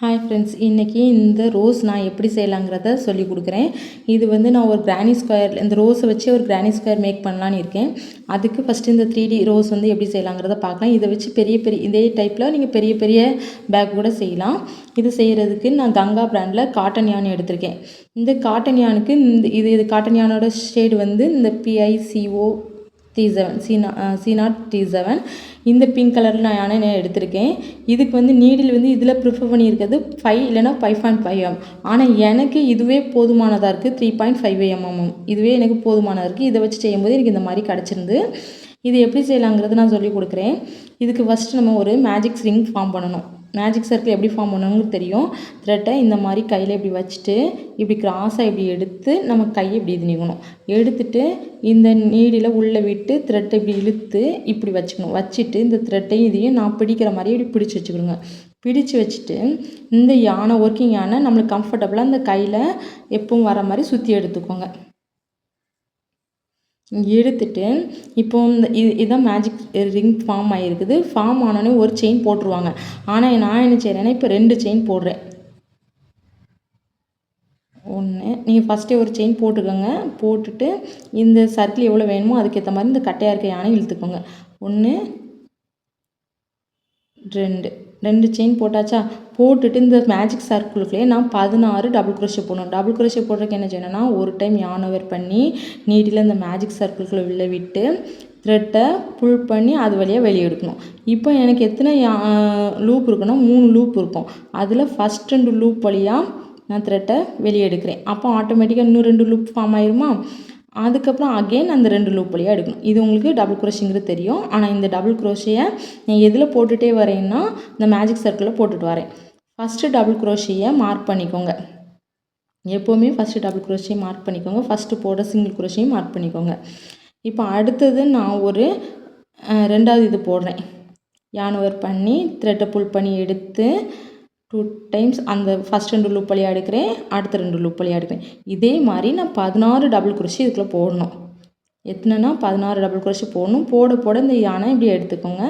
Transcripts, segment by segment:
Hi friends, இன்றைக்கி இந்த rose நான் எப்படி செய்யலாங்கிறத சொல்லி கொடுக்குறேன். இது நான் ஒரு கிரானி ஸ்கொயர், இந்த ரோஸை வச்சு ஒரு கிரானி ஸ்கொயர் மேக் பண்ணலான்னு இருக்கேன். அதுக்கு ஃபஸ்ட்டு இந்த 3D ரோஸ் எப்படி செய்யலாங்கிறத பார்க்கலாம். இதை வச்சு பெரிய பெரிய இதே டைப்பில் நீங்கள் பெரிய பெரிய பேக் கூட செய்யலாம். இது செய்கிறதுக்கு நான் கங்கா பிராண்டில் காட்டன் யான் எடுத்திருக்கேன். இந்த காட்டன் யானுக்கு இது காட்டன் யானோட ஷேடு இந்த PICO T7 C0T7 இந்த பிங்க் கலரில் நான் எடுத்திருக்கேன். இதுக்கு நீடில் இதில் ப்ரிஃபர் பண்ணியிருக்கிறது 5 இல்லைனா 5.5 mm. ஆனால் எனக்கு இதுவே போதுமானதாக இருக்குது. 3.5 mm இதுவே எனக்கு போதுமானதாக இருக்குது. இதை வச்சு செய்யும்போது எனக்கு இந்த மாதிரி கிடச்சிருந்து. இது எப்படி செய்யலாங்கிறது நான் சொல்லி கொடுக்குறேன். இதுக்கு ஃபஸ்ட்டு நம்ம ஒரு மேஜிக் ரிங் ஃபார்ம் பண்ணணும். மேஜிக் சர்க்கிள் எப்படி ஃபார்ம் பண்ணணும்னு தெரியும். த்ரெட்டை இந்த மாதிரி கையில் இப்படி வச்சுட்டு இப்படி கிராஸாக இப்படி எடுத்து நம்ம கையை இப்படி இது நீக்கணும். எடுத்துட்டு இந்த நீடில் உள்ளே விட்டு த்ரெட்டை இப்படி இழுத்து இப்படி வச்சுக்கணும். வச்சுட்டு இந்த த்ரெட்டையும் இதையும் நான் பிடிக்கிற மாதிரி இப்படி பிடிச்சி வச்சுக்கணுங்க. பிடிச்சு வச்சுட்டு இந்த யானை ஒர்க்கிங் யானை நம்மளுக்கு கம்ஃபர்டபுளாக இந்த கையில் எப்பவும் வர மாதிரி சுற்றி எடுத்துக்கோங்க. எடுத்துட்டு இப்போ இதுதான் மேஜிக் ரிங் ஃபார்ம் ஆகிருக்குது. ஃபார்ம் ஆனோடனே ஒரு செயின் போட்டுருவாங்க. ஆனால் நான் என்ன செய்கிறேன்னா இப்போ 2 செயின் போடுறேன். ஒன்று நீங்கள் ஃபஸ்ட்டே ஒரு செயின் போட்டுக்கோங்க. போட்டுட்டு இந்த சர்க்கிள் எவ்வளோ வேணுமோ அதுக்கேற்ற மாதிரி இந்த கட்டையாக இருக்க யானை இழுத்துக்கோங்க. 1 2 செயின் போட்டாச்சா? போட்டுட்டு இந்த மேஜிக் சர்க்கிளுக்குள்ளே நான் 16 டபுள் குரோஷே போடணும். டபுள் குரோஷே போடுறதுக்கு என்ன செய்யணும்னா, ஒரு டைம் யான் ஓவர் பண்ணி நீட்டில் இந்த மேஜிக் சர்க்கிளுக்குள்ளே உள்ளே விட்டு த்ரெட்டை புல் பண்ணி அது வழியாக வெளியே எடுக்கணும். இப்போ எனக்கு எத்தனை லூப் இருக்குன்னா 3 லூப் இருக்கும். அதில் ஃபஸ்ட் 2 லூப் வழியாக நான் த்ரெட்டை வெளியே எடுக்கிறேன். அப்போ ஆட்டோமேட்டிக்காக இன்னும் 2 லூப் ஃபார்ம் ஆயிருமா? அதுக்கப்புறம் அகெயின் அந்த 2 லூப் வழியாக எடுக்கணும். இது உங்களுக்கு டபுள் குரோஷேங்கிறது தெரியும். ஆனால் இந்த டபுள் குரோஷேயை நான் எதில் போட்டுகிட்டே வரேன்னா இந்த மேஜிக் சர்க்கிளில் போட்டுட்டு வரேன். ஃபஸ்ட்டு டபுள் குரோஷேயை மார்க் பண்ணிக்கோங்க. எப்போவுமே ஃபஸ்ட்டு டபுள் குரோஷே மார்க் பண்ணிக்கோங்க. ஃபஸ்ட்டு போட சிங்கிள் குரோஷேயும் மார்க் பண்ணிக்கோங்க. இப்போ அடுத்தது நான் ஒரு 2வது இது போடுறேன். யான் ஓவர் பண்ணி த்ரெட்டை புல் பண்ணி எடுத்து 2 டைம்ஸ் அந்த ஃபஸ்ட் 2 லூப் வழியாக எடுக்கிறேன். அடுத்த 2 லூப் வழியாக எடுக்கிறேன். இதே மாதிரி நான் 16 டபுள் குரோஷே இதுக்குள்ளே போடணும். எத்தனைனா 16 டபுள் குரோஷே போடணும். போட போட இந்த யானை இப்படி எடுத்துக்கோங்க.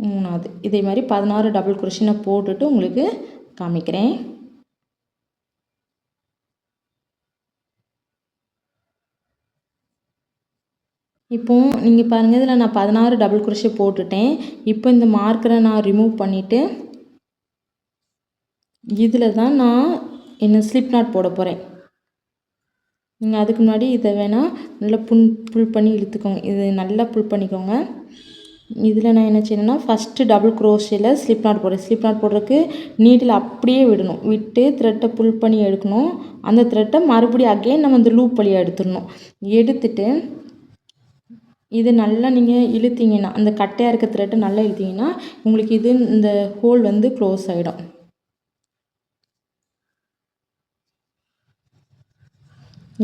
3வது இதே மாதிரி 16 டபுள் குரோஷே நான் போட்டுட்டு உங்களுக்கு காமிக்கிறேன். இப்போது நீங்கள் பாருங்கள், இதில் நான் 16 டபுள் குரோஷே போட்டுட்டேன். இப்போ இந்த மார்க்கரை நான் ரிமூவ் பண்ணிவிட்டு இதில் தான் நான் ஸ்லிப் நாட் போட போகிறேன். நீங்கள் அதுக்கு முன்னாடி இதை வேணால் நல்லா புல் பண்ணி இழுத்துக்கோங்க. இது நல்லா புல் பண்ணிக்கோங்க. இதில் நான் என்ன செய்யணும்னா ஃபஸ்ட்டு டபுள் குரோஷேல ஸ்லிப் நாட் போடுறேன். ஸ்லிப் நாட் போடுறதுக்கு நீடில் அப்படியே விடணும். விட்டு த்ரெட்டை புல் பண்ணி எடுக்கணும். அந்த த்ரெட்டை மறுபடியும் அகெயின் நம்ம இந்த லூப் வழியாக எடுத்துடணும். எடுத்துட்டு இது நல்லா நீங்கள் இழுத்தீங்கன்னா, அந்த கட்டையாக இருக்க த்ரெட்டை நல்லா இழுத்தீங்கன்னா உங்களுக்கு இந்த ஹோல் க்ளோஸ் ஆகிடும்.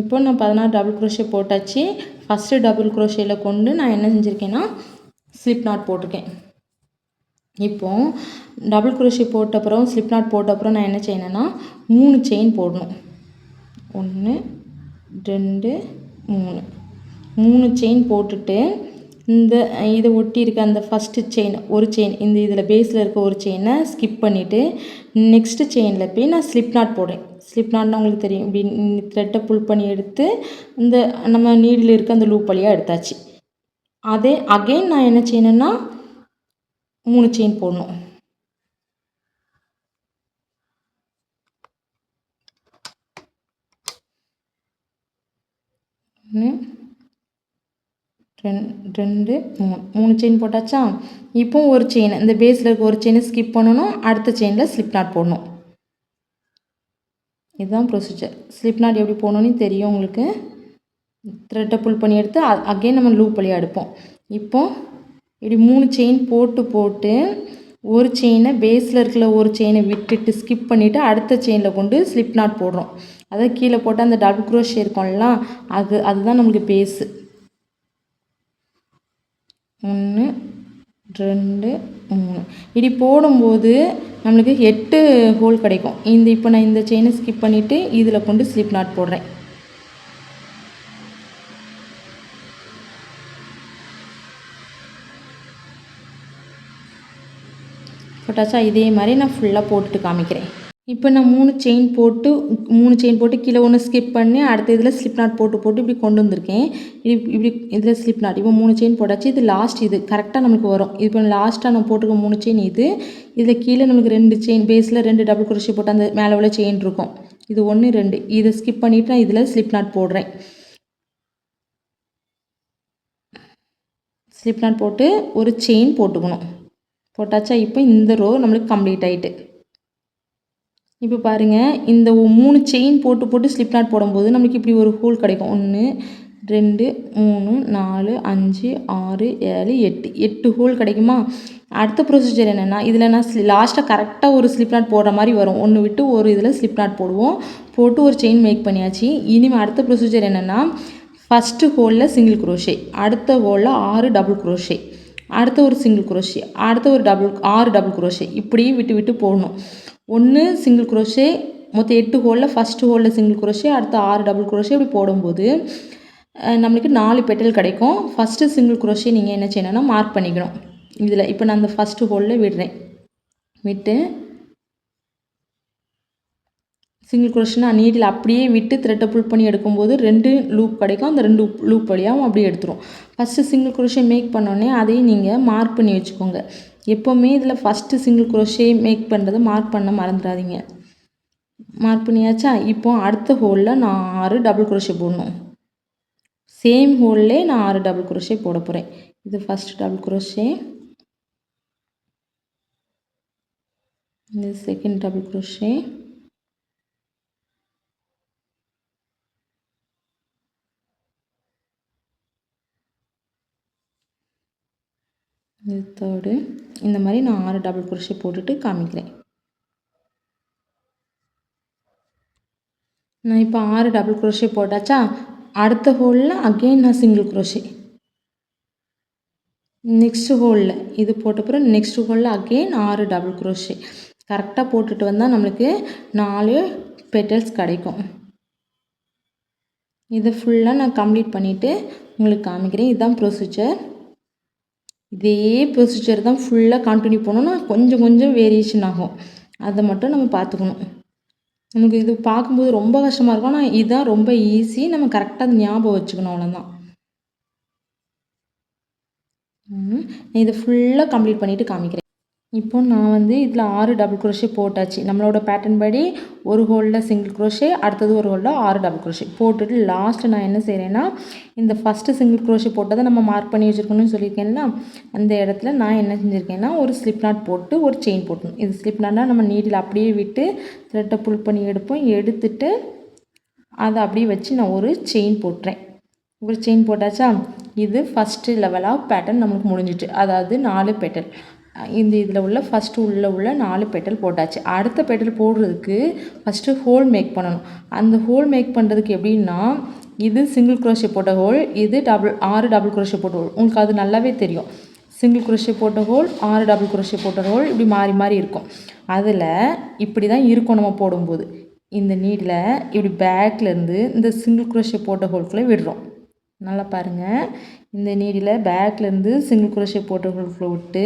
இப்போ நான் 16 டபுள் குரோஷே போட்டாச்சு. ஃபஸ்ட்டு டபுள் குரோஷேல கொண்டு நான் என்ன செஞ்சுருக்கேன்னா ஸ்லிப் நாட் போட்டிருக்கேன். இப்போது டபுள் குரோஷே போட்டப்புறம் ஸ்லிப் நாட் போட்டப்புறம் நான் என்ன செய்யணுன்னா 3 செயின் போடணும். 1 2 3 செயின் போட்டுட்டு இதை ஒட்டி இருக்க அந்த ஃபஸ்ட்டு செயின் ஒரு செயின் இதில் பேஸில் இருக்க ஒரு செயினை ஸ்கிப் பண்ணிவிட்டு நெக்ஸ்ட்டு செயினில் போய் நான் ஸ்லிப் நாட் போடுறேன். ஸ்லிப் நாட்னா உங்களுக்கு தெரியும். இப்படி த்ரெட்டை புல் பண்ணி எடுத்து நம்ம நீடில் இருக்க அந்த லூப் வழியாக எடுத்தாச்சு. அதே அகெயின் நான் என்ன செய்யணுன்னா 3 செயின் போடணும். 1 2 3 செயின் போட்டாச்சா? இப்போ ஒரு செயின் இந்த பேஸில் இருக்க ஒரு செயினை ஸ்கிப் பண்ணணும். அடுத்த செயினில் ஸ்லிப் நாட் போடணும். இதுதான் ப்ரொசீஜர். ஸ்லிப் நாட் எப்படி போடணும்னு தெரியும் உங்களுக்கு. த்ரெட்டை புல் பண்ணி எடுத்து அகெயின் நம்ம லூப் வழியாக எடுப்போம். இப்போது இப்படி 3 செயின் போட்டு ஒரு செயினை பேஸில் இருக்கிற ஒரு செயினை விட்டுட்டு ஸ்கிப் பண்ணிவிட்டு அடுத்த செயினில் கொண்டு ஸ்லிப் நாட் போடுறோம். அதாவது கீழே போட்டால் அந்த டபுள் குரோஷே இருக்கும்ல, அதுதான் நம்மளுக்கு பேஸு. 1 2 3 இப்படி போடும்போது நம்மளுக்கு 8 ஹோல் கிடைக்கும். இப்போ நான் இந்த செயினை ஸ்கிப் பண்ணிவிட்டு இதில் கொண்டு ஸ்லிப் நாட் போடுறேன். போட்டாச்சா? இதே மாதிரி நான் ஃபுல்லாக போட்டுட்டு காமிக்கிறேன். இப்போ நான் 3 செயின் போட்டு கீழே ஒன்று ஸ்கிப் பண்ணி அடுத்த இதில் ஸ்லிப் நாட் போட்டு இப்படி கொண்டு வந்திருக்கேன். இப்படி இதில் ஸ்லிப் நாட் இப்போ 3 செயின் போட்டாச்சு. இது லாஸ்ட், இது கரெக்டாக நமக்கு வரும். இப்போ லாஸ்ட்டாக நான் போட்டுக்க 3 செயின் இதில் கீழே நமக்கு 2 செயின் பேஸில் 2 டபுள் குரோஷே போட்டு அந்த மேலே உள்ள செயின் இருக்கும். இது 1 2 இதை ஸ்கிப் பண்ணிவிட்டு நான் இதில் ஸ்லிப் நாட் போடுறேன். ஸ்லிப் நாட் போட்டு ஒரு செயின் போட்டுக்கணும். போட்டாச்சா? இப்போ இந்த ரோ நம்மளுக்கு கம்ப்ளீட் ஆகிட்டு. இப்போ பாருங்கள், இந்த 3 செயின் போட்டு ஸ்லிப் நாட் போடும்போது நம்மளுக்கு இப்படி ஒரு ஹோல் கிடைக்கும். 1 2 3 4 5 6 7 8 8 ஹோல் கிடைக்குமா? அடுத்த ப்ரொசீஜர் என்னென்னா, இதில் நான் லாஸ்ட்டாக கரெக்டாக ஒரு ஸ்லிப் நாட் போடுற மாதிரி வரும். ஒன்று விட்டு ஒரு இதில் ஸ்லிப் நாட் போடுவோம். போட்டு ஒரு செயின் மேக் பண்ணியாச்சு. இனிமேல் அடுத்த ப்ரொசீஜர் என்னென்னா, ஃபஸ்ட்டு ஹோலில் சிங்கிள் குரோஷே, அடுத்த ஹோலில் 6 டபுள் குரோஷே, அடுத்த ஒரு சிங்கிள் குரோஷே, அடுத்த ஒரு 6 டபுள் குரோஷே, இப்படியே விட்டு போடணும். 1 சிங்கிள் குரோஷே, மொத்தம் 8 ஹோலில் ஃபஸ்ட்டு ஹோலில் சிங்கிள் குரோஷே, அடுத்த 6 டபுள் குரோஷே இப்படி போடும்போது நம்மளுக்கு 4 பெட்டல் கிடைக்கும். ஃபஸ்ட்டு சிங்கிள் குரோஷே நீங்கள் என்ன செய்யணும்னா மார்க் பண்ணிக்கணும். இதில் இப்போ நான் அந்த ஃபஸ்ட்டு ஹோலில் விடுறேன். விட்டு சிங்கிள் குரோஷே நான் நீடில் அப்படியே விட்டு த்ரெட்டை புல் பண்ணி எடுக்கும்போது 2 லூப் கிடைக்கும். அந்த 2 லூப் வழியாகவும் அப்படியே எடுத்துரும். ஃபஸ்ட்டு சிங்கிள் குரோஷே மேக் பண்ணோடனே அதையும் நீங்கள் மார்க் பண்ணி வச்சுக்கோங்க. எப்போவுமே இதில் ஃபஸ்ட்டு சிங்கிள் குரோஷே மேக் பண்ணுறதை மார்க் பண்ண மறந்துடாதீங்க. மார்க் பண்ணியாச்சா? இப்போ அடுத்த ஹோலில் நான் 6 டபுள் குரோஷே போடணும். சேம் ஹோல்லே நான் 6 டபுள் குரோஷே போட போகிறேன். இது ஃபஸ்ட் டபுள் குரோஷே, இது செகண்ட் டபுள் குரோஷே, இது தேர்டு. இந்த மாதிரி நான் 6 டபுள் குரோஷே போட்டுட்டு காமிக்கிறேன். நான் இப்போ 6 டபுள் குரோஷே போட்டாச்சா? அடுத்த ஹோலில் அகெயின் நான் சிங்கிள் குரோஷே, நெக்ஸ்ட் ஹோலில் இது போட்ட பிறகு நெக்ஸ்ட் ஹோலில் அகெயின் 6 டபுள் குரோஷே கரெக்டாக போட்டுட்டு வந்தால் நம்மளுக்கு 4 பெட்டல்ஸ் கிடைக்கும். இதை ஃபுல்லாக நான் கம்ப்ளீட் பண்ணிவிட்டு உங்களுக்கு காமிக்கிறேன். இதுதான் ப்ரொசீஜர். இதே ப்ரொசீஜர் தான் ஃபுல்லாக கண்டினியூ பண்ணணும்னா கொஞ்சம் வேரியேஷன் ஆகும். அதை மட்டும் நம்ம பார்த்துக்கணும். நமக்கு இது பார்க்கும்போது ரொம்ப கஷ்டமாக இருக்கும். ஆனால் இதுதான் ரொம்ப ஈஸி. நம்ம கரெக்டாக ஞாபகம் வச்சுக்கணும், அவ்வளோதான். இதை ஃபுல்லாக கம்ப்ளீட் பண்ணிவிட்டு காமிக்கிறேன். இப்போ நான் வந்து இதில் 6 டபுள் குரோஷே போட்டாச்சு. நம்மளோட பேட்டர்ன் படி ஒரு ஹோலில் சிங்கிள் குரோஷே, அடுத்தது ஒரு ஹோலில் 6 டபுள் குரோஷே போட்டுட்டு லாஸ்ட்டு நான் என்ன செய்கிறேன்னா, இந்த ஃபஸ்ட்டு சிங்கிள் குரோஷே போட்டதை நம்ம மார்க் பண்ணி வச்சுருக்கணும்னு சொல்லியிருக்கேன்னா, அந்த இடத்துல நான் என்ன செஞ்சுருக்கேன்னா ஒரு ஸ்லிப் நாட் போட்டு ஒரு செயின் போட்டணும். இது ஸ்லிப் நாட்னா நம்ம நீடில் அப்படியே விட்டு த்ரெட்டை புல் பண்ணி எடுப்போம். எடுத்துட்டு அதை அப்படியே வச்சு நான் ஒரு செயின் போட்டுறேன். ஒரு செயின் போட்டாச்சா? இது ஃபஸ்ட்டு லெவல் ஆஃப் பேட்டர்ன் நம்மளுக்கு முடிஞ்சிட்டு, அதாவது 4 பெட்டல். இதில் உள்ள ஃபஸ்ட்டு உள்ள 4 பெட்டல் போட்டாச்சு. அடுத்த பெட்டல் போடுறதுக்கு ஃபஸ்ட்டு ஹோல் மேக் பண்ணணும். அந்த ஹோல் மேக் பண்ணுறதுக்கு எப்படின்னா, இது சிங்கிள் குரோஷே போட்ட ஹோல், இது 6 டபுள் குரோஷே போட்ட ஹோல். உங்களுக்கு அது நல்லாவே தெரியும். சிங்கிள் குரோஷே போட்ட ஹோல், 6 டபுள் குரோஷே போட்ட ஹோல், இப்படி மாறி இருக்கும். அதில் இப்படி தான் இருக்கும் நம்ம போடும்போது. இந்த நீடில் இப்படி பேக்லேருந்து இந்த சிங்கிள் குரோஷே போட்ட ஹோல்குள்ளே விடுறோம். நல்லா பாருங்கள். இந்த நீடில் பேக்லேருந்து சிங்கிள் குரோஷே போட்ட ஹோல்குள்ளே விட்டு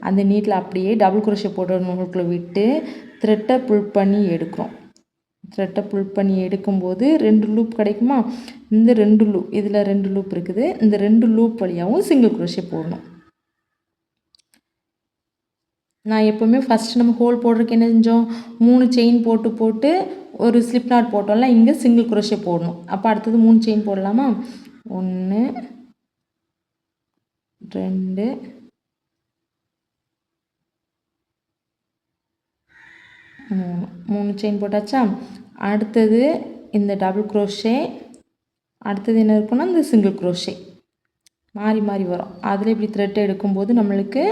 அந்த நீட்டில் அப்படியே டபுள் குரோஷே போட்ட ஹோல்குள்ளே விட்டு த்ரெட்டை புல் பண்ணி எடுக்கிறோம். த்ரெட்டை புல் பண்ணி எடுக்கும்போது 2 லூப் கிடைக்குமா? இந்த 2 லூப், இதில் 2 லூப் இருக்குது. இந்த 2 லூப் வழியாகவும் சிங்கிள் குரோஷே போடணும். நான் எப்போவுமே ஃபஸ்ட்டு நம்ம ஹோல் போடுறதுக்கு என்ன செஞ்சோம், 3 செயின் போட்டு ஒரு ஸ்லிப் நாட் போட்டோம்ல, இங்கே சிங்கிள் குரோஷே போடணும். அப்போ அடுத்தது 3 செயின் போடலாமா? 1 2 3 செயின் போட்டாச்சா? அடுத்தது இந்த டபுள் குரோஷே, அடுத்தது என்ன இருக்குன்னா இந்த சிங்கிள் குரோஷே மாறி வரும். அதில் இப்படி த்ரெட் எடுக்கும்போது நம்மளுக்கு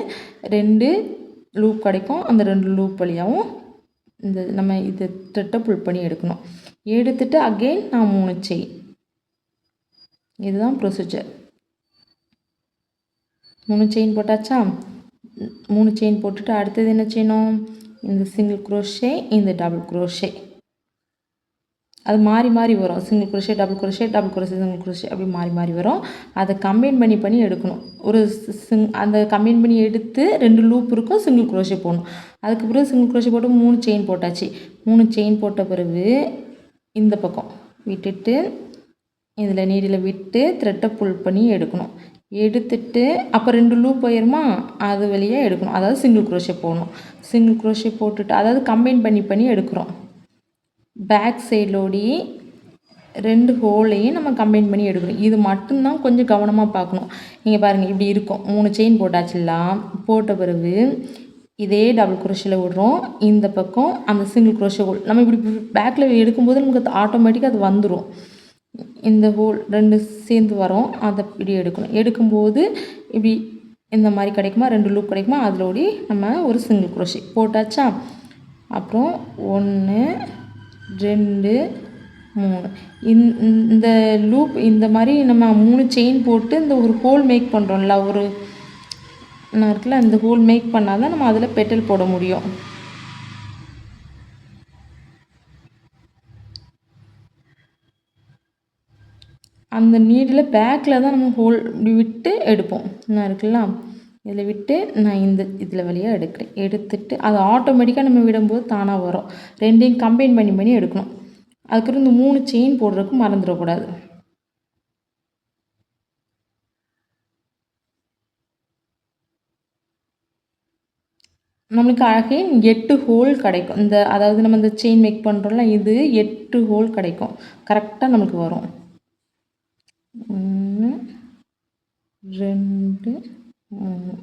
2 லூப் கிடைக்கும். அந்த 2 லூப் வழியாகவும் இந்த நம்ம இது த்ரெட்டை புல் பண்ணி எடுக்கணும். எடுத்துட்டு அகெயின் நான் 3 செயின். இதுதான் ப்ரொசீஜர். 3 செயின் போட்டாச்சா? 3 செயின் போட்டுட்டு அடுத்தது என்ன செய்யணும், இந்த சிங்கிள் குரோஷே, இந்த டபுள் குரோஷே, அது மாறி மாறி வரும். Single crochet, double crochet, double crochet, single crochet அப்படி மாறி மாறி வரும். அதை கம்பைன் பண்ணி எடுக்கணும். ஒரு அந்த கம்பைன் பண்ணி எடுத்து 2 லூப் இருக்கும், சிங்கிள் குரோஷே போடணும். அதுக்கு பிறகு சிங்கிள் குரோஷே போட்டு 3 செயின் போட்டாச்சு. 3 செயின் போட்ட பிறகு இந்த பக்கம் விட்டுட்டு இதில் நீடில் விட்டு த்ரெட்டை புல் பண்ணி எடுக்கணும். எடுத்துட்டு அப்போ 2 லூப் போயிருமா, அது வழியாக எடுக்கணும். அதாவது சிங்கிள் குரோஷே போடணும். சிங்கிள் குரோஷே போட்டுட்டு அதாவது கம்பைன் பண்ணி எடுக்கிறோம். பேக் சைட்லோடி 2 ஹோலையும் நம்ம கம்பைன் பண்ணி எடுக்கணும். இது மட்டும்தான் கொஞ்சம் கவனமாக பார்க்கணும். நீங்கள் பாருங்கள், இப்படி இருக்கும். 3 செயின் போட்டாச்சுலாம். போட்ட பிறகு இதே டபுள் குரோஷேல விடுறோம். இந்த பக்கம் அந்த சிங்கிள் குரோஷே ஹோல் நம்ம இப்படி பேக்கில் எடுக்கும்போது நமக்கு ஆட்டோமேட்டிக்காக அது வந்துடும். இந்த ஹோல் 2 சேர்ந்து வரும். அதை இப்படி எடுக்கணும். எடுக்கும்போது இப்படி இந்த மாதிரி கிடைக்குமா, 2 லூப் கிடைக்குமா, அதிலோடி நம்ம ஒரு சிங்கிள் குரோஷே போட்டாச்சா. அப்புறம் 1 2 3 இந்த லூப் இந்த மாதிரி நம்ம 3 செயின் போட்டு இந்த ஒரு ஹோல் மேக் பண்ணுறோம்ல, ஒரு என்ன இருக்குல்ல, இந்த ஹோல் மேக் பண்ணால் தான் நம்ம அதில் பெட்டல் போட முடியும். அந்த நீடில் பேக்கில் தான் நம்ம ஹோல் இப்படி விட்டு எடுப்போம். என்ன இருக்குல்ல, இதில் விட்டு நான் இதில் வழியாக எடுக்கிறேன். எடுத்துட்டு அது ஆட்டோமேட்டிக்காக நம்ம விடும்போது தானாக வரும். 2யும் கம்பைன் பண்ணி எடுக்கணும். அதுக்கப்புறம் இந்த 3 செயின் போடுறதுக்கு மறந்துடக்கூடாது. நம்மளுக்கு அகைன் 8 ஹோல் கிடைக்கும். அதாவது நம்ம இந்த செயின் மேக் பண்ணுறோம்ல, இது 8 ஹோல் கிடைக்கும். கரெக்டாக நமக்கு வரும். 1 2 3.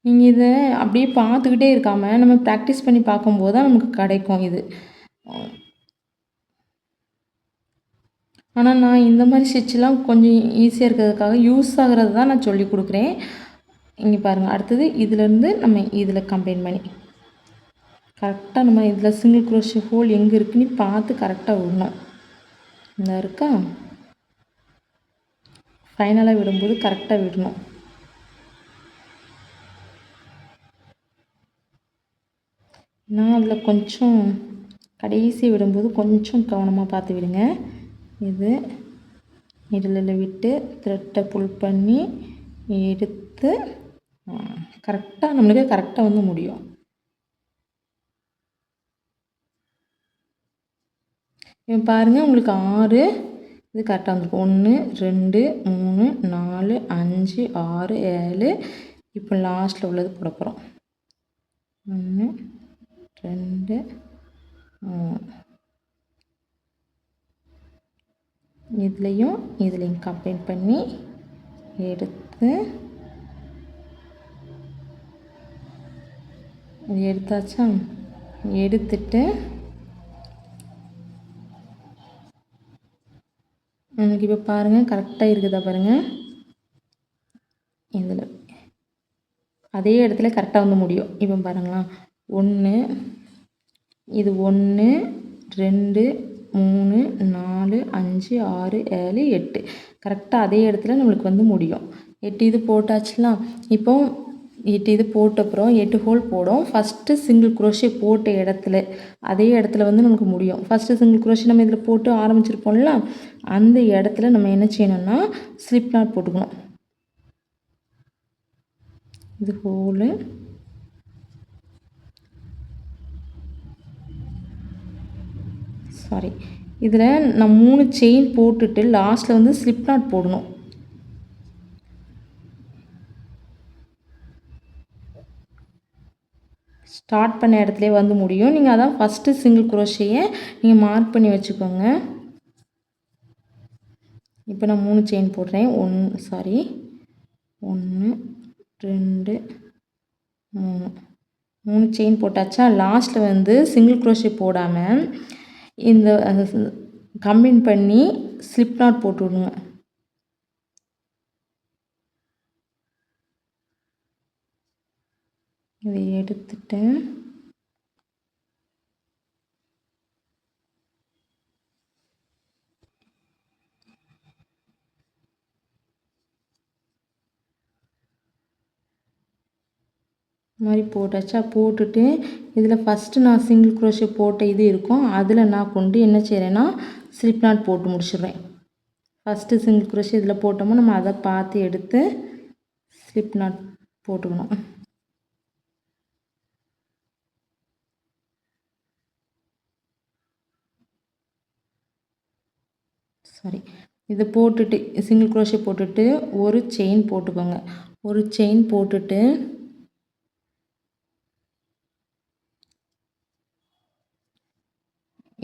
நீங்கள் இதை அப்படியே பார்த்துக்கிட்டே இருக்காமல் நம்ம ப்ராக்டிஸ் பண்ணி பார்க்கும்போது தான் நமக்கு கிடைக்கும் இது. ஆனால் நான் இந்த மாதிரி ஸ்டிச்செலாம் கொஞ்சம் ஈஸியாக இருக்கிறதுக்காக யூஸ் ஆகிறது தான் நான் சொல்லி கொடுக்குறேன். இங்கே பாருங்கள், அடுத்தது இதிலேருந்து நம்ம இதில் கம்பைன் பண்ணி கரெக்டாக நம்ம இதில் சிங்கிள் குரோஷே ஹோல் எங்கே இருக்குன்னு பார்த்து கரெக்டாக விடணும். இந்த இருக்கா, ஃபைனலாக விடும்போது கரெக்டாக விடணும். நான் அதில் கொஞ்சம் கடைசி விடும்போது கொஞ்சம் கவனமாக பார்த்து விடுங்க. இது இதில் விட்டு த்ரெட்டை புல் பண்ணி எடுத்து கரெக்டாக நம்மளுக்கு கரெக்டாக வந்து முடியும். இப்போ பாருங்கள், உங்களுக்கு 6 இது கரெக்டாக வந்துருக்கும். 1 2 3 4 5 6 7. இப்போ லாஸ்ட்டில் உள்ளது போட போகிறோம். 1 2 3. இதுலேயும் கம்பைன் பண்ணி எடுத்து எடுத்தாச்சா. எடுத்துட்டு எனக்கு இப்போ பாருங்கள் கரெக்டாக இருக்குதா பாருங்கள். இதில் அதே இடத்துல கரெக்டாக வந்து முடியும். இப்போ பாருங்களா, 1 இது 1 2 3 4 5 6 7 8 கரெக்டாக அதே இடத்துல நம்மளுக்கு வந்து முடியும். 8 இது போட்டாச்சுலாம். இப்போ 8 இது போட்ட அப்புறம் 8 ஹோல் போடும். ஃபஸ்ட்டு சிங்கிள் குரோஷே போட்ட இடத்துல அதே இடத்துல வந்து நமக்கு முடியும். ஃபஸ்ட்டு சிங்கிள் குரோஷே நம்ம இதில் போட்டு ஆரம்பிச்சிருப்போம்ல, அந்த இடத்துல நம்ம என்ன செய்யணும்னா ஸ்லிப் நாட் போட்டுக்கணும். இது ஹோலு, சாரி, இதில் நான் 3 செயின் போட்டுட்டு லாஸ்ட்டில் வந்து ஸ்லிப் நாட் போடணும். ஸ்டார்ட் பண்ண இடத்துலே வந்து முடியும். நீங்கள் அதான் ஃபஸ்ட்டு சிங்கிள் குரோஷேயை நீங்கள் மார்க் பண்ணி வச்சுக்கோங்க. இப்போ நான் 3 செயின் போடுறேன். 1 2 3 செயின் போட்டாச்சா. லாஸ்ட்டில் வந்து சிங்கிள் குரோஷே போடாமல் இந்த கம்பைன் பண்ணி ஸ்லிப் நாட் போட்டு விடுங்க. இதை எடுத்துட்டு மாதிரி போட்டாச்சா. போட்டுட்டு இதில் ஃபஸ்ட்டு நான் சிங்கிள் குரோஷே போட்ட இது இருக்கும், அதில் நான் கொண்டு என்ன செய்கிறேன்னா ஸ்லிப் நாட் போட்டு முடிச்சிடுறேன். ஃபஸ்ட்டு சிங்கிள் குரோஷே இதில் போட்டோமோ நம்ம அதை பார்த்து எடுத்து ஸ்லிப் நாட் போட்டுக்கணும். சாரி, இதை போட்டுட்டு சிங்கிள் குரோஷே போட்டுட்டு ஒரு செயின் போட்டுக்கோங்க. ஒரு செயின் போட்டுட்டு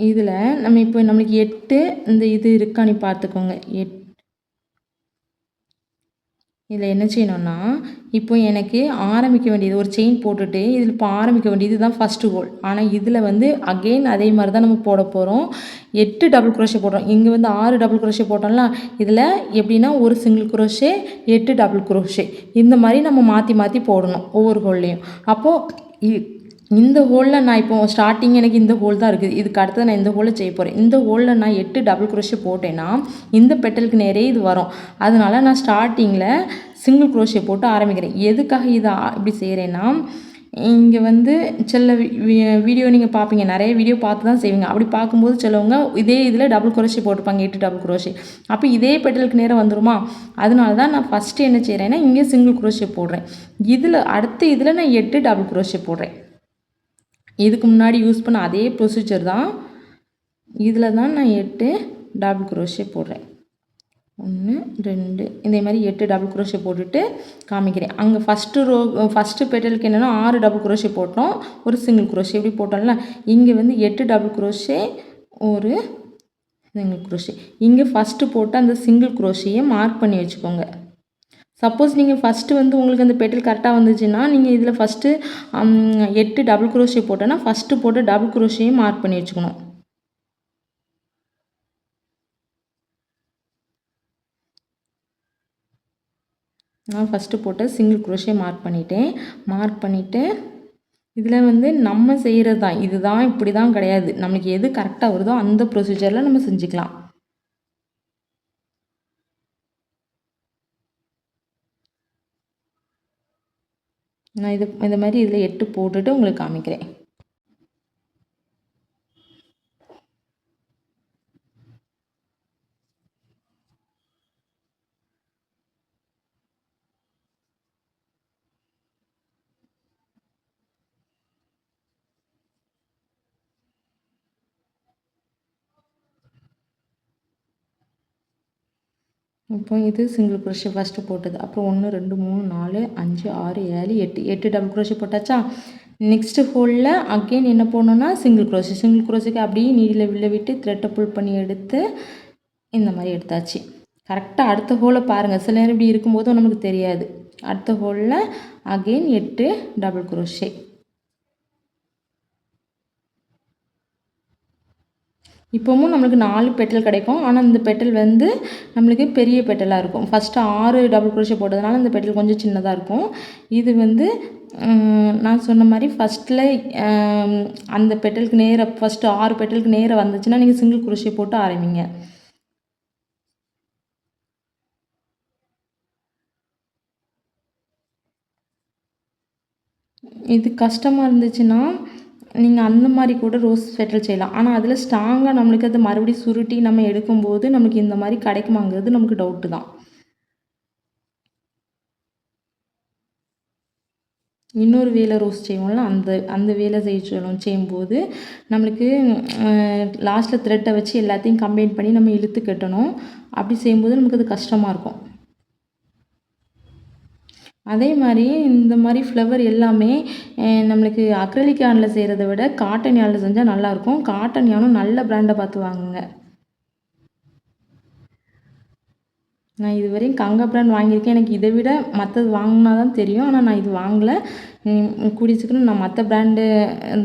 இதில் நம்ம இப்போ நம்மளுக்கு 8 இந்த இது இருக்கான்னு பார்த்துக்கோங்க. இதில் என்ன செய்யணும்னா, இப்போ எனக்கு ஆரம்பிக்க வேண்டியது ஒரு செயின் போட்டுட்டு இதில் இப்போ ஆரம்பிக்க வேண்டியது தான் ஃபஸ்ட்டு ஹோல். ஆனால் இதில் வந்து அகெயின் அதே மாதிரி தான் நம்ம போட போகிறோம். 8 டபுள் குரோஷே போடுறோம். இங்கே வந்து 6 டபுள் குரோஷே போட்டோம்ல, இதில் எப்படின்னா ஒரு சிங்கிள் குரோஷே 8 டபுள் குரோஷே இந்த மாதிரி நம்ம மாற்றி மாற்றி போடணும் ஒவ்வொரு ஹோல்லையும். அப்போது இந்த ஹோலில் நான் இப்போ ஸ்டார்டிங் எனக்கு இந்த ஹோல் தான் இருக்குது, இதுக்கு அடுத்தது நான் இந்த ஹோலில் செய்ய போகிறேன். இந்த ஹோலில் நான் 8 டபுள் குரோஷே போட்டேன்னா இந்த பெட்டலுக்கு நேரே இது வரும். அதனால நான் ஸ்டார்டிங்கில் சிங்கிள் குரோஷே போட்டு ஆரம்பிக்கிறேன். எதுக்காக இதை இப்படி செய்கிறேன்னா, இங்கே வந்து சில வீடியோ நீங்கள் பார்ப்பீங்க, நிறைய வீடியோ பார்த்து தான் செய்வீங்க. அப்படி பார்க்கும்போது சிலவங்க இதே இதில் டபுள் குரோஷே போட்டுப்பாங்க, 8 டபுள் குரோஷே. அப்போ இதே பெட்டலுக்கு நேரம் வந்துடுமா, அதனால தான் நான் ஃபஸ்ட்டு என்ன செய்கிறேன்னா இங்கே சிங்கிள் குரோஷே போடுறேன். இதில் அடுத்து இதில் நான் 8 டபுள் குரோஷே போடுறேன். இதுக்கு முன்னாடி யூஸ் பண்ண அதே ப்ரொசீஜர் தான். இதில் தான் நான் 8 டபுள் குரோஷே போடுறேன். 1 2 இதே மாதிரி 8 டபுள் குரோஷே போட்டுட்டு காமிக்கிறேன். அங்கே ஃபஸ்ட்டு பெட்டலுக்கு என்னென்னா 6 டபுள் குரோஷே போட்டோம், ஒரு சிங்கிள் குரோஷே இப்படி போட்டோம்ல. இங்கே வந்து 8 டபுள் குரோஷே ஒரு சிங்கிள் குரோஷே. இங்கே ஃபஸ்ட்டு போட்டு அந்த சிங்கிள் குரோஷேயை மார்க் பண்ணி வச்சுக்கோங்க. சப்போஸ் நீங்கள் ஃபஸ்ட்டு வந்து உங்களுக்கு அந்த பெட்டல் கரெக்டாக வந்துச்சுன்னா நீங்கள் இதில் ஃபஸ்ட்டு 8 டபுள் குரோஷே போட்டோன்னா ஃபஸ்ட்டு போட்டு டபுள் குரோஷேயும் மார்க் பண்ணி வச்சுக்கணும். நான் ஃபஸ்ட்டு போட்ட சிங்கிள் குரோஷே மார்க் பண்ணிவிட்டு இதில் வந்து நம்ம செய்கிறது தான், இதுதான் இப்படி தான் கிடையாது. நம்மளுக்கு எது கரெக்டாக வருதோ அந்த ப்ரொசீஜரில் நம்ம செஞ்சுக்கலாம். நான் இந்த மாதிரி இதில் 8 போட்டுட்டு உங்களுக்கு காமிக்கிறேன். இப்போ இது சிங்கிள் குரோஷே ஃபஸ்ட்டு போட்டது. அப்புறம் 1 2 3 4 5 6 7 8 டபுள் குரோஷே போட்டாச்சா. நெக்ஸ்ட்டு ஹோலில் அகெயின் என்ன போடணுன்னா சிங்கிள் குரோஷேக்கு அப்படியே நீடில் வில்ல விட்டு த்ரெட்டை புல் பண்ணி எடுத்து இந்த மாதிரி எடுத்தாச்சு. கரெக்டாக அடுத்த ஹோலை பாருங்கள், சில நேரம் இப்படி இருக்கும்போது நமக்கு தெரியாது. அடுத்த ஹோலில் அகெயின் 8 டபுள் குரோஷே. இப்போவும் நம்மளுக்கு 4 பெட்டல் கிடைக்கும். ஆனால் இந்த பெட்டல் வந்து நம்மளுக்கு பெரிய பெட்டலாக இருக்கும். ஃபஸ்ட்டு 6 டபுள் குரோஷே போட்டதுனால இந்த பெட்டல் கொஞ்சம் சின்னதாக இருக்கும். இது வந்து நான் சொன்ன மாதிரி ஃபஸ்ட்டில் அந்த பெட்டலுக்கு நேராக ஃபஸ்ட்டு 6 பெட்டலுக்கு நேராக வந்துச்சுன்னா நீங்கள் சிங்கிள் குரோஷே போட்டு ஆரம்பிங்க. இது கஷ்டமாக இருந்துச்சுன்னா நீங்கள் அந்த மாதிரி கூட ரோஸ் பெட்டல் செய்யலாம். ஆனால் அதில் ஸ்ட்ராங்காக நம்மளுக்கு அது மறுபடியும் சுருட்டி நம்ம எடுக்கும்போது நமக்கு இந்த மாதிரி கிடைக்குமாங்கிறது நமக்கு டவுட்டு தான். இன்னொரு வேலை ரோஸ் செய்வோம்ல, அந்த வேலை செய்யும்போது நம்மளுக்கு லாஸ்ட்டில் த்ரெட்டை வச்சு எல்லாத்தையும் கம்பைன் பண்ணி நம்ம இழுத்து கட்டணும். அப்படி செய்யும்போது நமக்கு அது கஷ்டமாக இருக்கும். அதே மாதிரி இந்த மாதிரி ஃப்ளவர் எல்லாமே நம்மளுக்கு அக்ரிலிக் யானில் செய்கிறத விட காட்டன் யானில் செஞ்சால் நல்லாயிருக்கும். காட்டன் யானும் நல்ல பிராண்டை பார்த்து வாங்குங்க. நான் இதுவரையும் கங்கா பிராண்ட் வாங்கியிருக்கேன். எனக்கு இதை விட மற்றது வாங்கினா தான் தெரியும். ஆனால் நான் இது வாங்கலை. கூடிய சீக்கிரம் நான் மற்ற பிராண்டு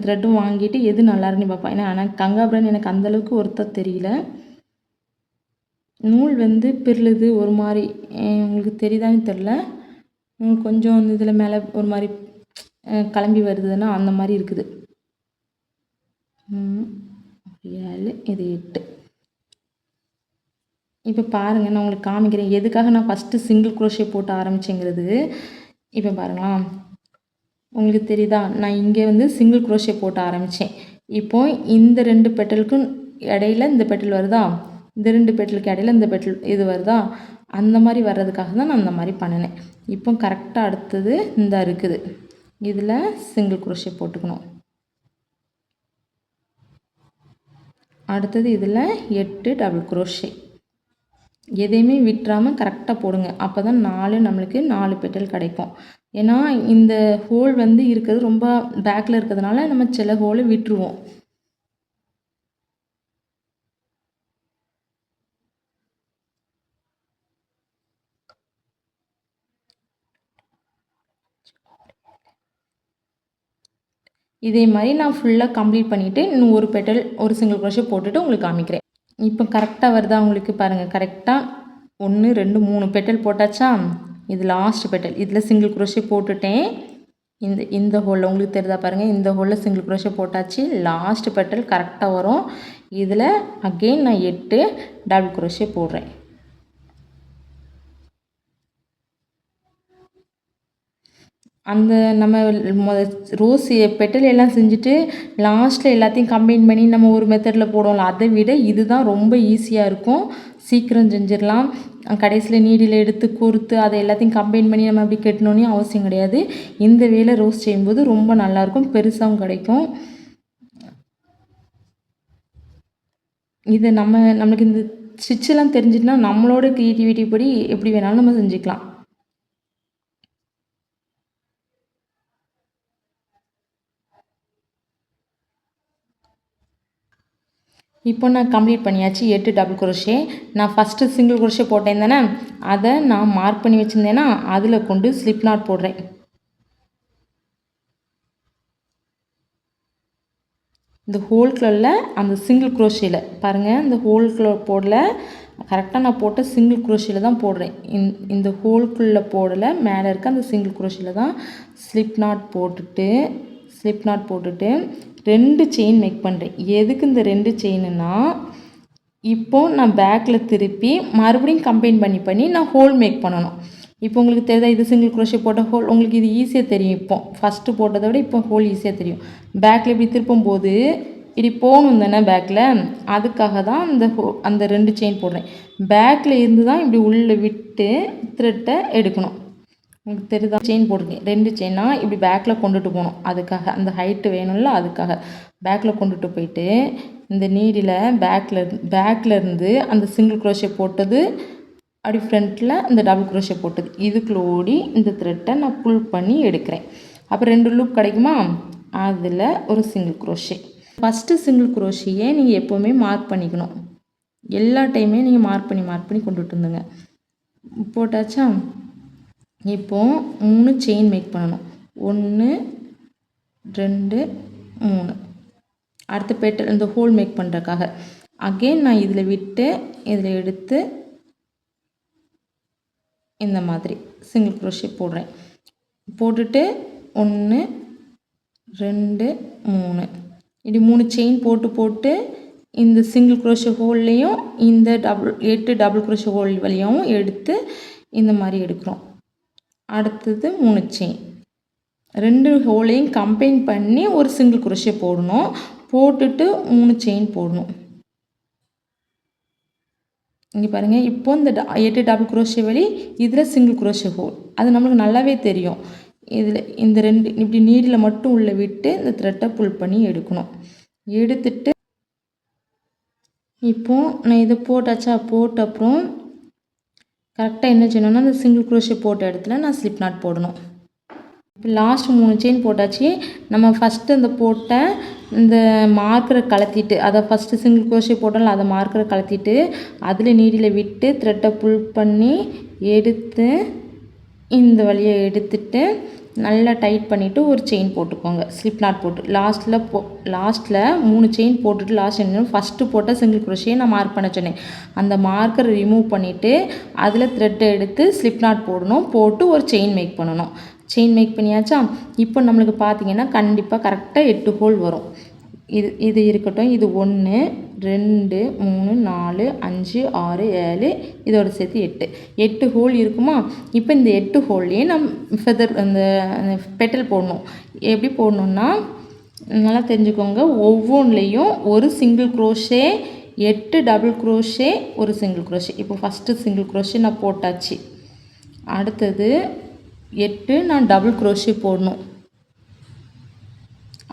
த்ரெட்டும் வாங்கிட்டு எது நல்லா இருக்குன்னு பார்ப்பேன். ஏன்னா ஆனால் கங்கா பிராண்ட் எனக்கு அந்தளவுக்கு ஒர்த்தாக தெரியல. நூல் வந்து பிறழுது ஒரு மாதிரி, உங்களுக்கு தெரியுதான்னு தெரில. கொஞ்சம் வந்து இதில் மேலே ஒரு மாதிரி கிளம்பி வருதுன்னா அந்த மாதிரி இருக்குது. 7 இது 8. இப்போ பாருங்கள், நான் உங்களுக்கு காமிக்கிறேன் எதுக்காக நான் ஃபஸ்ட்டு சிங்கிள் குரோஷே போட்டு ஆரம்பிச்சேங்கிறது. இப்போ பாருங்களா, உங்களுக்கு தெரியுதா? நான் இங்கே வந்து சிங்கிள் குரோஷே போட்டு ஆரம்பித்தேன். இப்போ இந்த 2 பெட்டலுக்கும் இடையில இந்த பெட்டல் வருதா? இந்த 2 பெட்டலுக்கு இடையில இந்த பெட்டல் இது வருதா? அந்த மாதிரி வர்றதுக்காக தான் நான் அந்த மாதிரி பண்ணினேன். இப்போ கரெக்டாக அடுத்தது இந்த இருக்குது. இதில் சிங்கிள் குரோஷே போட்டுக்கணும். அடுத்தது இதில் 8 டபுள் குரோஷே. எதையுமே விட்டுறாமல் கரெக்டாக போடுங்க. அப்போ தான் நம்மளுக்கு 4 பெட்டல் கிடைக்கும். ஏன்னா இந்த ஹோல் வந்து இருக்கிறது ரொம்ப பேக்கில் இருக்கிறதுனால நம்ம சில ஹோலை விட்டுருவோம். இதே மாதிரி நான் ஃபுல்லாக கம்ப்ளீட் பண்ணிவிட்டு இன்னும் ஒரு பெட்டல் ஒரு சிங்கிள் குரோஷே போட்டுட்டு உங்களுக்கு காமிக்கிறேன். இப்போ கரெக்டாக வருதா உங்களுக்கு பாருங்கள். கரெக்டாக 1 2 3 பெட்டல் போட்டாச்சா? இது லாஸ்ட் பெட்டல். இதில் சிங்கிள் குரோஷே போட்டுட்டேன். இந்த ஹோலில் உங்களுக்கு தெரியுதா பாருங்கள். இந்த ஹோலில் சிங்கிள் குரோஷே போட்டாச்சு. லாஸ்ட் பெட்டல் கரெக்டாக வரும். இதில் அகெயின் நான் 8 டபுள் குரோஷே போடுறேன். அந்த நம்ம ரோஸ் பெட்டல் எல்லாம் செஞ்சுட்டு லாஸ்ட்டில் எல்லாத்தையும் கம்பைன் பண்ணி நம்ம ஒரு மெத்தடில் போடுவோம்ல, அதை விட இதுதான் ரொம்ப ஈஸியாக இருக்கும். சீக்கிரம் செஞ்சிடலாம். கடைசியில் நீடில் எடுத்து கோர்த்து அதை எல்லாத்தையும் கம்பைன் பண்ணி நம்ம அப்படி கட்டணுன்னே அவசியம் கிடையாது. இந்த வேலை ரோஸ் செய்யும்போது ரொம்ப நல்லாயிருக்கும், பெருசாகவும் கிடைக்கும். இது நம்மளுக்கு இந்த ஸ்டிச்செல்லாம் தெரிஞ்சிட்டுனா நம்மளோட க்ரியேட்டிவிட்டி படி எப்படி வேணாலும் நம்ம செஞ்சுக்கலாம். இப்போ நான் கம்ப்ளீட் பண்ணியாச்சு 8 டபுள் குரோஷே. நான் ஃபஸ்ட்டு சிங்கிள் குரோஷே போட்டேன் தானே, அதை நான் மார்க் பண்ணி வச்சுருந்தேன்னா அதில் கொண்டு ஸ்லிப் நாட் போடுறேன். இந்த ஹோல்குள்ள அந்த சிங்கிள் குரோஷேயில் பாருங்கள், இந்த ஹோல்குள்ள போடல, கரெக்டாக நான் போட்ட சிங்கிள் குரோஷேயில் தான் போடுறேன். இந்த ஹோல்குள்ளே போடலை, மேலே இருக்க அந்த சிங்கிள் குரோஷேயில் தான் ஸ்லிப் நாட் போட்டுட்டு 2 செயின் மேக் பண்ணுறேன். எதுக்கு இந்த 2 செயினுன்னா, இப்போது நான் பேக்கில் திருப்பி மறுபடியும் கம்பைன் பண்ணி நான் ஹோல் மேக் பண்ணணும். இப்போ உங்களுக்கு தெரியுதா, இது சிங்கிள் குரோஷே போட்ட ஹோல் உங்களுக்கு இது ஈஸியாக தெரியும். இப்போ ஃபஸ்ட்டு போட்டதை விட இப்போ ஹோல் ஈஸியாக தெரியும். பேக்கில் இப்படி திருப்பும் போது இப்படி போகணும் தானே பேக்கில், அதுக்காக தான் அந்த 2 செயின் போடுறேன். பேக்கில் இருந்து தான் இப்படி உள்ளே விட்டு த்ரெட்டை எடுக்கணும். உங்களுக்கு தெரியுதா, செயின் போட்டிருக்கேன் 2 செயினாக இப்படி பேக்கில் கொண்டுட்டு போகணும். அதுக்காக அந்த ஹைட்டு வேணும்ல, அதுக்காக பேக்கில் கொண்டுட்டு போயிட்டு இந்த நீடில் பேக்கில் இருந்து அந்த சிங்கிள் குரோஷே போட்டது அப்படி ஃப்ரண்ட்டில் இந்த டபுள் குரோஷே போட்டது இதுக்குள்ள ஓடி இந்த த்ரெட்டை நான் புல் பண்ணி எடுக்கிறேன். அப்புறம் 2 லூப் கிடைக்குமா, அதில் ஒரு சிங்கிள் குரோஷே. ஃபஸ்ட்டு சிங்கிள் குரோஷேயே நீங்கள் எப்போவுமே மார்க் பண்ணிக்கணும். எல்லா டைமே நீங்கள் மார்க் பண்ணி கொண்டுட்டு இருந்துங்க. போட்டாச்சா? இப்போது 3 செயின் மேக் பண்ணணும். 1 2 3. அடுத்த பெட்டல் இந்த ஹோல் மேக் பண்ணுறதுக்காக அகெயின் நான் இதில் விட்டு இதில் எடுத்து இந்த மாதிரி சிங்கிள் குரோஷே போடுறேன். போட்டுட்டு 1 2 3 இப்படி 3 செயின் போட்டு இந்த சிங்கிள் குரோஷே ஹோல்லையும் இந்த 8 டபுள் குரோஷே ஹோல் வழியாகவும் எடுத்து இந்த மாதிரி எடுக்கிறோம். அடுத்தது 3 செயின், 2 ஹோலையும் கம்பைன் பண்ணி ஒரு சிங்கிள் குரோஷே போடணும். போட்டுட்டு 3 செயின் போடணும். இங்கே பாருங்கள், இப்போ இந்த 8 டபுள் குரோஷே வழி இதில் சிங்கிள் குரோஷே ஹோல் அது நம்மளுக்கு நல்லாவே தெரியும். இதில் இந்த 2 இப்படி நீடில் மட்டும் உள்ளே விட்டு இந்த த்ரெட்டை புல் பண்ணி எடுக்கணும். எடுத்துட்டு இப்போது நான் இதை போட்டாச்சா, போட்ட அப்புறம் கரெக்டாக என்ன செய்யணும்னா, அந்த சிங்கிள் குரோஷே போட்ட இடத்துல நான் ஸ்லிப் நாட் போடணும். இப்போ லாஸ்ட் 3 செயின் போட்டாச்சு. நம்ம ஃபஸ்ட்டு இந்த போட்ட இந்த மார்க்கரை கலத்திட்டு, அதை ஃபஸ்ட்டு சிங்கிள் குரோஷே போட்டோம்ல, அதை மார்க்கரை கலத்திட்டு அதில் நீடில் விட்டு த்ரெட்டை புல் பண்ணி எடுத்து இந்த வழியை எடுத்துட்டு நல்லா டைட் பண்ணிவிட்டு ஒரு செயின் போட்டுக்கோங்க. ஸ்லிப் நாட் போட்டு லாஸ்ட்டில் 3 செயின் போட்டுட்டு லாஸ்ட் என்ன ஃபஸ்ட்டு போட்ட சிங்கிள் குரோஷே நான் மார்க் பண்ண சொன்னேன். அந்த மார்க்கரை ரிமூவ் பண்ணிவிட்டு அதில் த்ரெட்டை எடுத்து ஸ்லிப் நாட் போடணும். போட்டு ஒரு செயின் மேக் பண்ணணும். செயின் மேக் பண்ணியாச்சா? இப்போ நம்மளுக்கு பார்த்தீங்கன்னா கண்டிப்பாக கரெக்டாக 8 ஹோல் வரும். இது இருக்கட்டும். இது 1 2 3 4 5 6 7 இதோட சேர்த்து 8 ஹோல் இருக்குமா? இப்போ இந்த 8 ஹோல்லையே ஃபெதர் அந்த பெட்டல் போடணும். எப்படி போடணுன்னா நல்லா தெரிஞ்சுக்கோங்க. ஒவ்வொன்றுலேயும் ஒரு சிங்கிள் குரோஷே, 8 டபுள் குரோஷே, ஒரு சிங்கிள் குரோஷே. இப்போ ஃபஸ்ட்டு சிங்கிள் குரோஷே நான் போட்டாச்சு. அடுத்தது 8 நான் டபுள் குரோஷே போடணும்.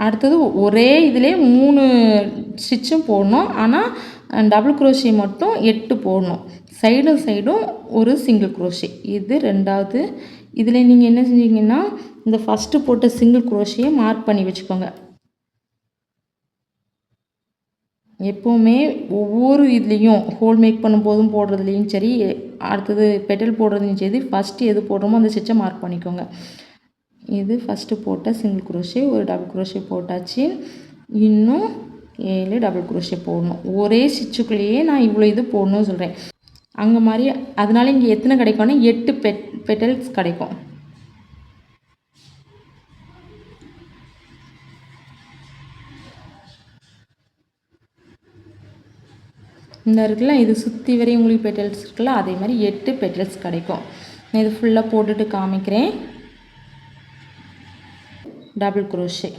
அடுத்தது ஒரே இதிலே 3 ஸ்டிச்சும் போடணும். ஆனால் டபுள் குரோஷே மட்டும் 8 போடணும். சைடும் ஒரு சிங்கிள் குரோஷே. இது ரெண்டாவது. இதில் நீங்கள் என்ன செஞ்சீங்கன்னா இந்த ஃபஸ்ட்டு போட்ட சிங்கிள் குரோஷேயை மார்க் பண்ணி வச்சுக்கோங்க. எப்போவுமே ஒவ்வொரு இதுலேயும் ஹோல் மேக் பண்ணும்போதும் போடுறதுலேயும் சரி, அடுத்தது பெட்டல் போடுறதுலையும் சரி, ஃபஸ்ட்டு எது போடுறோமோ அந்த ஸ்டிச்சை மார்க் பண்ணிக்கோங்க. இது ஃபஸ்ட்டு போட்ட சிங்கிள் குரோஷே, ஒரு டபுள் குரோஷே போட்டாச்சு. இன்னும் 7 டபுள் குரோஷே போடணும். ஒரே ஸ்டிச்சுக்குள்ளேயே நான் இவ்வளோ இது போடணும்னு சொல்கிறேன். அங்கே மாதிரி அதனால இங்கே எத்தனை கிடைக்கும்னா 8 பெட்டல்ஸ் கிடைக்கும். இந்த இருக்குல்ல, இது சுற்றி வரையும் உங்களுக்கு பெட்டல்ஸ் இருக்குல்ல, அதே மாதிரி 8 பெட்டல்ஸ் கிடைக்கும். நான் இது ஃபுல்லாக போட்டுட்டு காமிக்கிறேன். Double crochet.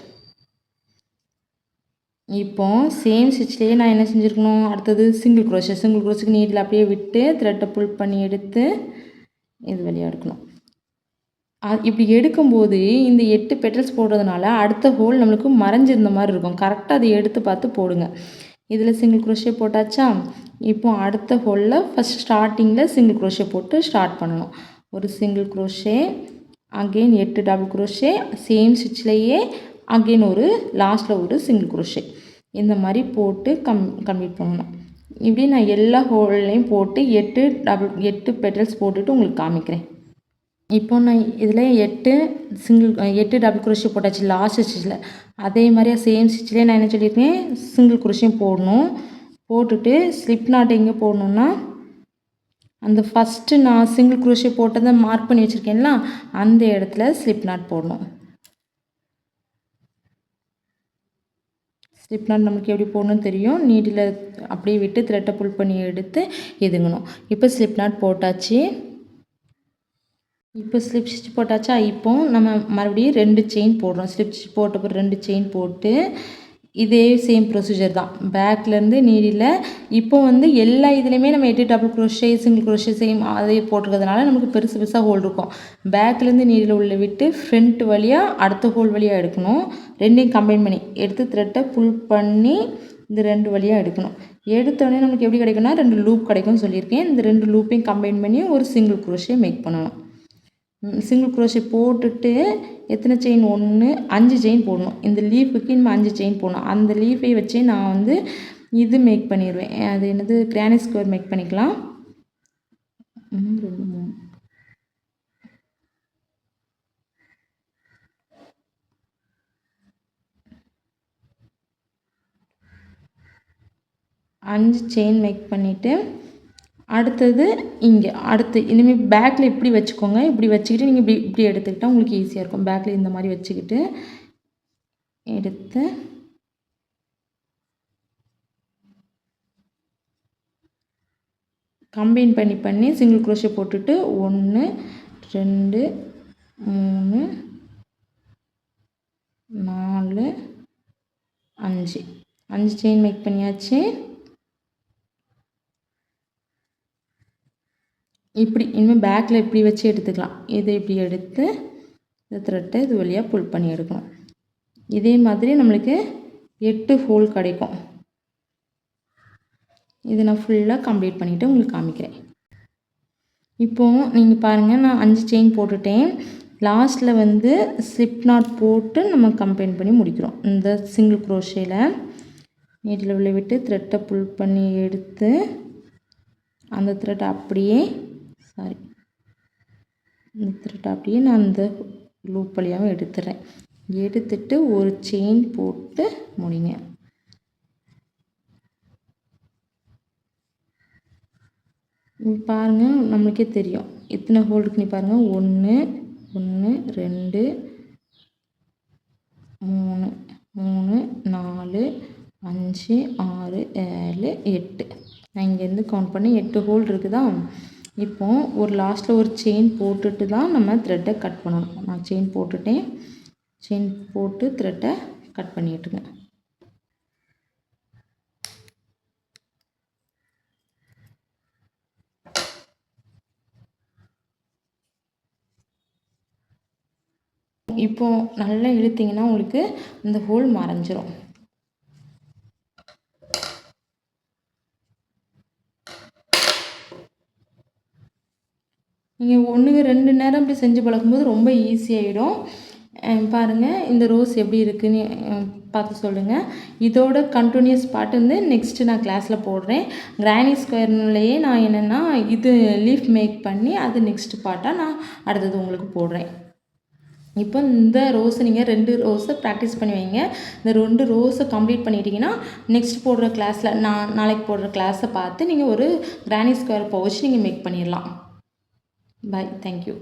இப்போ சேம் ஸ்டிச்லேயே நான் என்ன செஞ்சுருக்கணும், அடுத்தது சிங்கிள் குரோஷேக்கு நீட்டில் அப்படியே விட்டு த்ரெட்டை புல் பண்ணி எடுத்து இது வழியாக எடுக்கணும். இப்படி எடுக்கும்போது இந்த 8 பெட்டல்ஸ் போடுறதுனால அடுத்த ஹோல் நம்மளுக்கு மறைஞ்சிருந்த மாதிரி இருக்கும். கரெக்டாக அதை எடுத்து பார்த்து போடுங்க. இதில் சிங்கிள் குரோஷே போட்டாச்சா? இப்போ அடுத்த ஹோலில் ஃபஸ்ட் ஸ்டார்டிங்கில் சிங்கிள் குரோஷே போட்டு ஸ்டார்ட் பண்ணணும். ஒரு single crochet, again 8 double crochet, same ஸ்டிச்லேயே அகெயின் ஒரு லாஸ்ட்டில் ஒரு சிங்கிள் குரோஷே. இந்த மாதிரி போட்டு கம்ப்ளீட் பண்ணணும். இப்படி நான் எல்லா ஹோல்லையும் போட்டு 8 பெட்டல்ஸ் போட்டுட்டு உங்களுக்கு காமிக்கிறேன். இப்போ நான் இதில் 8 டபுள் குரோஷே போட்டாச்சு லாஸ்ட் ஸ்டிச்சில். அதே மாதிரி சேம் ஸ்டிச்சிலே நான் என்ன சொல்லியிருக்கேன், சிங்கிள் குரோஷே போடணும். போட்டுட்டு ஸ்லிப் நாட் எங்கே போடணுன்னா அந்த ஃபஸ்ட்டு நான் சிங்கிள் குரோஷே போட்டதை மார்க் பண்ணி வச்சுருக்கேன்ல, அந்த இடத்துல ஸ்லிப் நாட் போடணும். ஸ்லிப் நாட் நமக்கு எப்படி போடணும்னு தெரியும். நீடில் அப்படியே விட்டு த்ரெட்டை புல் பண்ணி எடுத்து இதுங்கணும். இப்போ ஸ்லிப் நாட் போட்டாச்சு. இப்போ ஸ்லிப் ஸ்டிச் போட்டாச்சா? இப்போ நம்ம மறுபடியும் 2 செயின் போடுறோம். ஸ்லிப் ஸ்டிச் போட்ட பிறகு 2 செயின் போட்டு இதே சேம் ப்ரொசீஜர் தான். பேக்லேருந்து நீடில் இப்போ எல்லா இதுலேயுமே நம்ம 8 double crochet, single crochet same அதே போட்டிருக்கிறதுனால நமக்கு பெருசாக ஹோல் இருக்கும். பேக்லேருந்து நீடில் உள்ள விட்டு ஃப்ரண்ட் வழியாக அடுத்த ஹோல் வழியாக எடுக்கணும். ரெண்டையும் கம்பைன் பண்ணி எடுத்து த்ரெட்டை புல் பண்ணி இந்த 2 வழியாக எடுக்கணும். எடுத்தோடனே நமக்கு எப்படி கிடைக்கும்னா 2 லூப் கிடைக்கும்னு சொல்லியிருக்கேன். இந்த 2 லூப்பையும் கம்பைன் பண்ணி ஒரு சிங்கிள் குரோஷே மேக் பண்ணணும். சிங்கிள் குரோஷே போட்டுட்டு எத்தனை செயின், 5 செயின் போடணும். இந்த லீஃபுக்கு இன்னும் 5 செயின் போடணும். அந்த லீஃபை வச்சே நான் இது மேக் பண்ணிடுவேன். அது என்னது, கிரானி ஸ்கொயர் மேக் பண்ணிக்கலாம். 2 3 5 செயின் மேக் பண்ணிவிட்டு அடுத்தது இனிமேல் பேக்கில் இப்படி வச்சுக்கோங்க. இப்படி வச்சுக்கிட்டு நீங்கள் இப்படி எடுத்துக்கிட்டால் உங்களுக்கு ஈஸியாக இருக்கும். பேக்கில் இந்த மாதிரி வச்சுக்கிட்டு எடுத்து கம்பைன் பண்ணி சிங்கிள் குரோஷே போட்டுட்டு 1 2 3 4 5 செயின் மேக் பண்ணியாச்சு. இப்படி இனிமேல் பேக்கில் இப்படி வச்சு எடுத்துக்கலாம். இதை இப்படி எடுத்து இந்த த்ரெட்டை இது வழியாக புல் பண்ணி எடுக்கணும். இதே மாதிரி நம்மளுக்கு 8 ஹோல் கிடைக்கும். இதை நான் ஃபுல்லாக கம்ப்ளீட் பண்ணிவிட்டு உங்களுக்கு காமிக்கிறேன். இப்போது நீங்கள் பாருங்கள், நான் 5 செயின் போட்டுட்டேன். லாஸ்ட்டில் ஸ்லிப் நாட் போட்டு நம்ம கம்பைன் பண்ணி முடிக்கிறோம். இந்த சிங்கிள் குரோஷேயில் நீட்டில் உள்ள விட்டு த்ரெட்டை புல் பண்ணி எடுத்து அந்த த்ரெட்டை அப்படியே இந்த த்ரெட்டை அப்படியே நான் அந்த லூப் வழியாகவும் எடுத்துடுறேன். எடுத்துட்டு ஒரு செயின் போட்டு முடிங்க. பாருங்கள், நம்மளுக்கே தெரியும் எத்தனை ஹோல் இருக்குன்னு. பாருங்கள், 1 1 2 3 3 4 5 6 7 8 நான் இங்கேருந்து கவுண்ட் பண்ணி 8 ஹோல் இருக்குதா. இப்போ ஒரு லாஸ்ட்டில் ஒரு செயின் போட்டுட்டு தான் நம்ம த்ரெட்டை கட் பண்ணணும். நான் செயின் போட்டுட்டேன். செயின் போட்டு த்ரெட்டை கட் பண்ணிட்டுங்க. இப்போ நல்லா இழுத்தீங்கன்னா உங்களுக்கு இந்த ஹோல் மறைஞ்சிரும். நீங்கள் 1க்கு 2 நேரம் இப்படி செஞ்சு பழகும்போது ரொம்ப ஈஸியாகிடும். பாருங்கள் இந்த ரோஸ் எப்படி இருக்குன்னு பார்த்து சொல்லுங்கள். இதோட கண்டினியூஸ் பார்ட் வந்து நெக்ஸ்ட்டு நான் கிளாஸில் போடுறேன். கிரானி ஸ்கொயர்லேயே நான் என்னென்னா இது லீஃப் மேக் பண்ணி அது நெக்ஸ்ட் பார்ட்டாக நான் அடுத்தது உங்களுக்கு போடுறேன். இப்போ இந்த ரோஸை நீங்கள் 2 ரோஸை ப்ராக்டிஸ் பண்ணி வைங்க. இந்த 2 ரோஸை கம்ப்ளீட் பண்ணிட்டீங்கன்னா நெக்ஸ்ட் போடுற கிளாஸில் நாளைக்கு போடுற கிளாஸை பார்த்து நீங்கள் ஒரு கிரானி ஸ்கொயர் பவுச் நீங்கள் மேக் பண்ணிடலாம். Bye. Thank you.